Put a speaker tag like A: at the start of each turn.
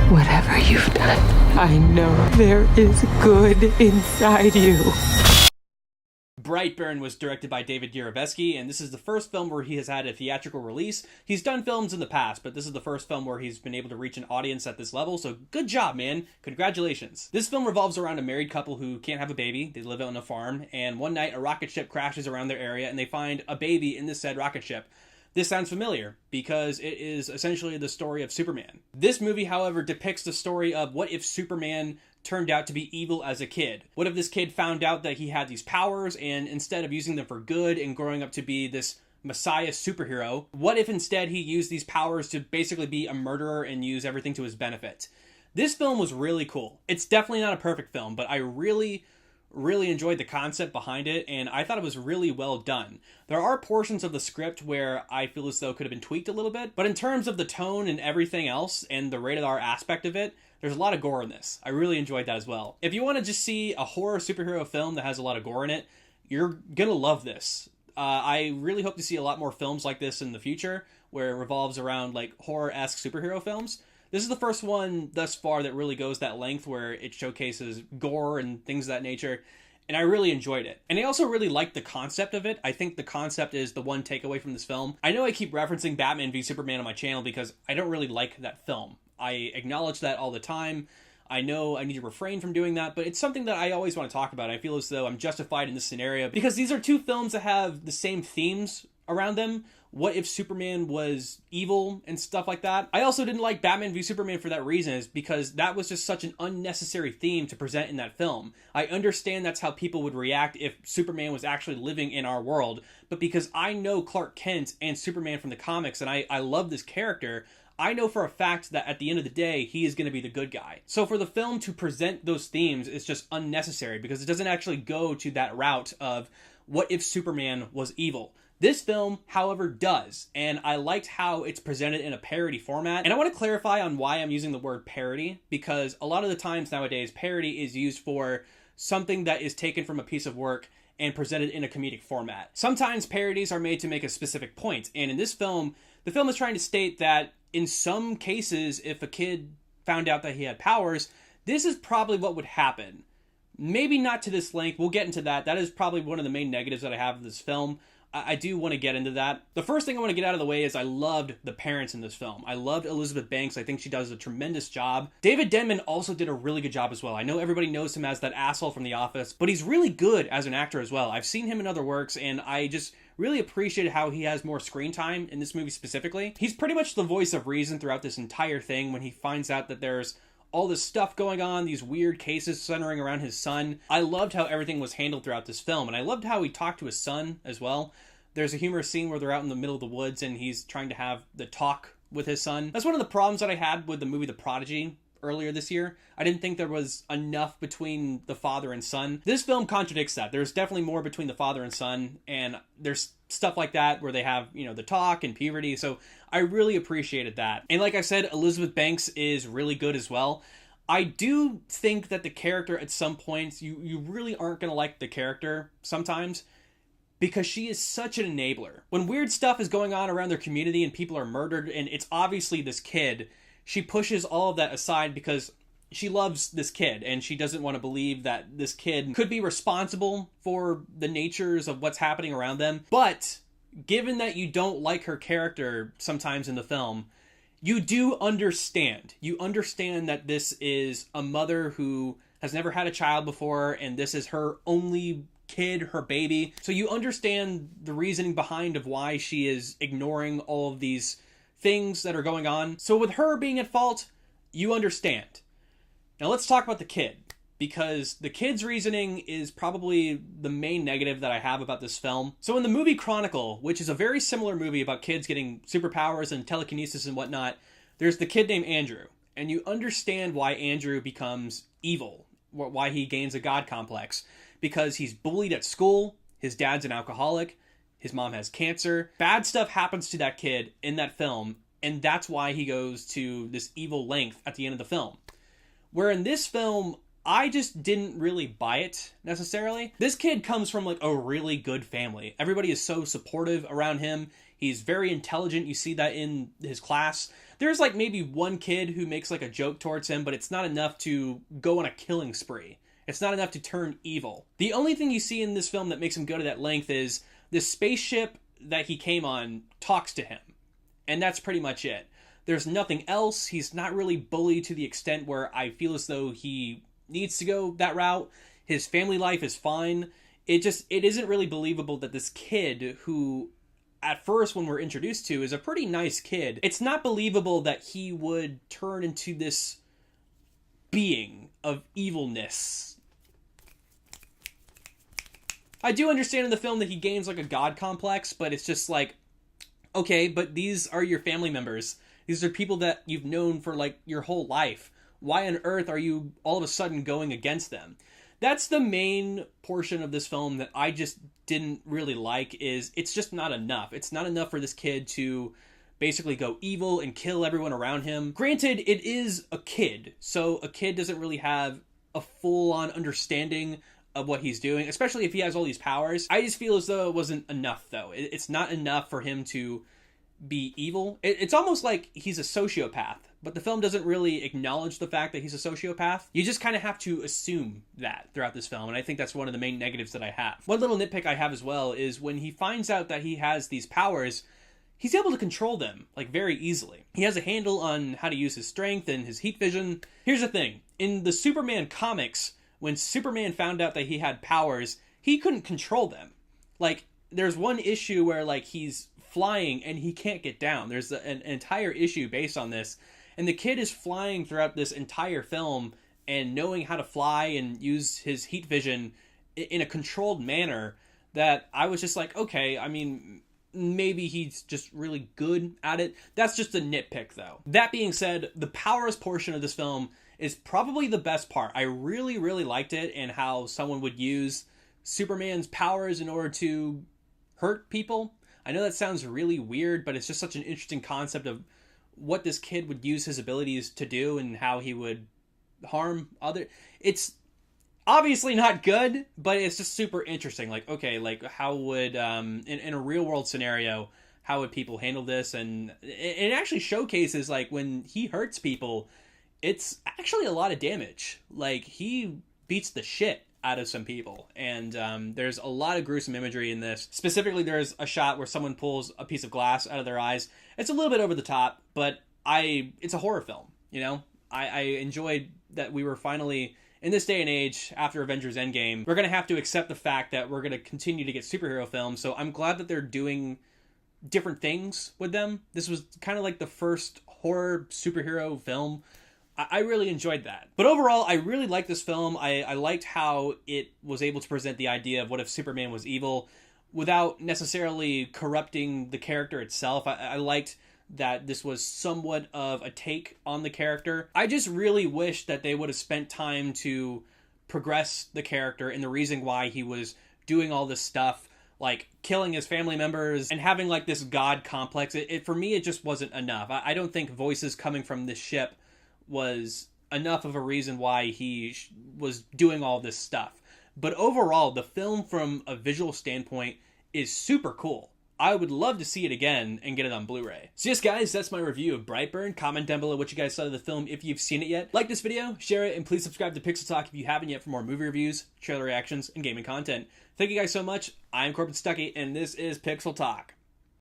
A: Whatever you've done, I know there is good inside you.
B: Brightburn was directed by David Yarovesky, and this is the first film where he has had a theatrical release. He's done films in the past, but this is the first film where he's been able to reach an audience at this level, so good job, man. Congratulations. This film revolves around a married couple who can't have a baby. They live on a farm, and one night a rocket ship crashes around their area, and they find a baby in this said rocket ship. This sounds familiar, because it is essentially the story of Superman. This movie, however, depicts the story of what if Superman turned out to be evil as a kid. What if this kid found out that he had these powers, and instead of using them for good and growing up to be this messiah superhero, what if instead he used these powers to basically be a murderer and use everything to his benefit? This film was really cool. It's definitely not a perfect film, but I really enjoyed the concept behind it, and I thought it was really well done. There are portions of the script where I feel as though it could have been tweaked a little bit, but in terms of the tone and everything else and the rated R aspect of it, there's a lot of gore in this. I really enjoyed that as well. If you want to just see a horror superhero film that has a lot of gore in it, you're gonna love this. I really hope to see a lot more films like this in the future, where it revolves around like horror-esque superhero films. This is the first one thus far that really goes that length, where it showcases gore and things of that nature, and I really enjoyed it. And I also really liked the concept of it. I think the concept is the one takeaway from this film. I know I keep referencing Batman v Superman on my channel because I don't really like that film. I acknowledge that all the time. I know I need to refrain from doing that, but it's something that I always want to talk about. I feel as though I'm justified in this scenario because these are two films that have the same themes around them. What if Superman was evil and stuff like that? I also didn't like Batman v Superman for that reason, is because that was just such an unnecessary theme to present in that film. I understand that's how people would react if Superman was actually living in our world, but because I know Clark Kent and Superman from the comics and I love this character, I know for a fact that at the end of the day, he is going to be the good guy. So for the film to present those themes is just unnecessary because it doesn't actually go to that route of what if Superman was evil. This film, however, does, and I liked how it's presented in a parody format. And I want to clarify on why I'm using the word parody, because a lot of the times nowadays, parody is used for something that is taken from a piece of work and presented in a comedic format. Sometimes parodies are made to make a specific point, and in this film, the film is trying to state that in some cases, if a kid found out that he had powers, this is probably what would happen. Maybe not to this length. We'll get into that. That is probably one of the main negatives that I have of this film. I do want to get into that. The first thing I want to get out of the way is I loved the parents in this film. I loved Elizabeth Banks. I think she does a tremendous job. David Denman also did a really good job as well. I know everybody knows him as that asshole from The Office, but he's really good as an actor as well. I've seen him in other works, and I just really appreciated how he has more screen time in this movie specifically. He's pretty much the voice of reason throughout this entire thing when he finds out that there's all this stuff going on, these weird cases centering around his son. I loved how everything was handled throughout this film, and I loved how he talked to his son as well. There's a humorous scene where they're out in the middle of the woods and he's trying to have the talk with his son. That's one of the problems that I had with the movie The Prodigy earlier this year. I didn't think there was enough between the father and son. This film contradicts that. There's definitely more between the father and son, and there's stuff like that where they have, the talk and puberty, so I really appreciated that. And like I said, Elizabeth Banks is really good as well. I do think that the character at some points, you really aren't going to like the character sometimes, because she is such an enabler. When weird stuff is going on around their community and people are murdered and it's obviously this kid, she pushes all of that aside because she loves this kid and she doesn't want to believe that this kid could be responsible for the natures of what's happening around them. But given that you don't like her character sometimes in the film, you do understand. You understand that this is a mother who has never had a child before and this is her only kid, her baby. So you understand the reasoning behind of why she is ignoring all of these things that are going on. So with her being at fault, you understand. Now let's talk about the kid, because the kid's reasoning is probably the main negative that I have about this film. So in the movie Chronicle, which is a very similar movie about kids getting superpowers and telekinesis and whatnot, there's the kid named Andrew, and you understand why Andrew becomes evil, why he gains a god complex. Because he's bullied at school, his dad's an alcoholic, his mom has cancer. Bad stuff happens to that kid in that film, and that's why he goes to this evil length at the end of the film. Where in this film, I just didn't really buy it necessarily. This kid comes from like a really good family. Everybody is so supportive around him. He's very intelligent. You see that in his class. There's like maybe one kid who makes like a joke towards him, but it's not enough to go on a killing spree. It's not enough to turn evil. The only thing you see in this film that makes him go to that length is this spaceship that he came on talks to him. And that's pretty much it. There's nothing else. He's not really bullied to the extent where I feel as though he needs to go that route. His family life is fine. It isn't really believable that this kid, who at first when we're introduced to is a pretty nice kid, it's not believable that he would turn into this being of evilness. I do understand in the film that he gains like a god complex, but it's just like, okay, but these are your family members. These are people that you've known for like your whole life. Why on earth are you all of a sudden going against them? That's the main portion of this film that I just didn't really like, is it's just not enough. It's not enough for this kid to basically go evil and kill everyone around him. Granted, it is a kid, so a kid doesn't really have a full-on understanding of what he's doing, especially if he has all these powers. I just feel as though it wasn't enough, though. It's not enough for him to be evil. It's almost like he's a sociopath, but the film doesn't really acknowledge the fact that he's a sociopath. You just kind of have to assume that throughout this film, and I think that's one of the main negatives that I have. One little nitpick I have as well is when he finds out that he has these powers, he's able to control them, like, very easily. He has a handle on how to use his strength and his heat vision. Here's the thing. In the Superman comics, when Superman found out that he had powers, he couldn't control them. Like, there's one issue where, like, he's flying and he can't get down. There's an entire issue based on this. And the kid is flying throughout this entire film and knowing how to fly and use his heat vision in a controlled manner that I was just like, okay, I mean, maybe he's just really good at it. That's just a nitpick, though. That being said, the powers portion of this film is probably the best part. I really, really liked it, and how someone would use Superman's powers in order to hurt people. I know that sounds really weird, but it's just such an interesting concept of what this kid would use his abilities to do and how he would harm other. It's obviously not good, but it's just super interesting. Like, okay, like how would, in a real world scenario, how would people handle this? And it actually showcases, like, when he hurts people, it's actually a lot of damage. Like, he beats the shit out of some people, and there's a lot of gruesome imagery in this. Specifically, there's a shot where someone pulls a piece of glass out of their eyes. It's a little bit over the top, but it's a horror film, you know? I enjoyed that we were finally, in this day and age, after Avengers Endgame, we're going to have to accept the fact that we're going to continue to get superhero films, so I'm glad that they're doing different things with them. This was kind of like the first horror superhero film. I really enjoyed that. But overall, I really liked this film. I liked how it was able to present the idea of what if Superman was evil without necessarily corrupting the character itself. I liked that this was somewhat of a take on the character. I just really wish that they would have spent time to progress the character and the reason why he was doing all this stuff, like killing his family members and having like this god complex. For me, it just wasn't enough. I don't think voices coming from this ship was enough of a reason why he was doing all this stuff. But overall, the film from a visual standpoint is super cool. I would love to see it again and get it on Blu-ray. So yes, guys, that's my review of Brightburn. Comment down below what you guys thought of the film if you've seen it yet. Like this video, share it, and please subscribe to PixelTalk if you haven't yet for more movie reviews, trailer reactions, and gaming content. Thank you guys so much. I'm Corbin Stuckey, and this is Pixel Talk.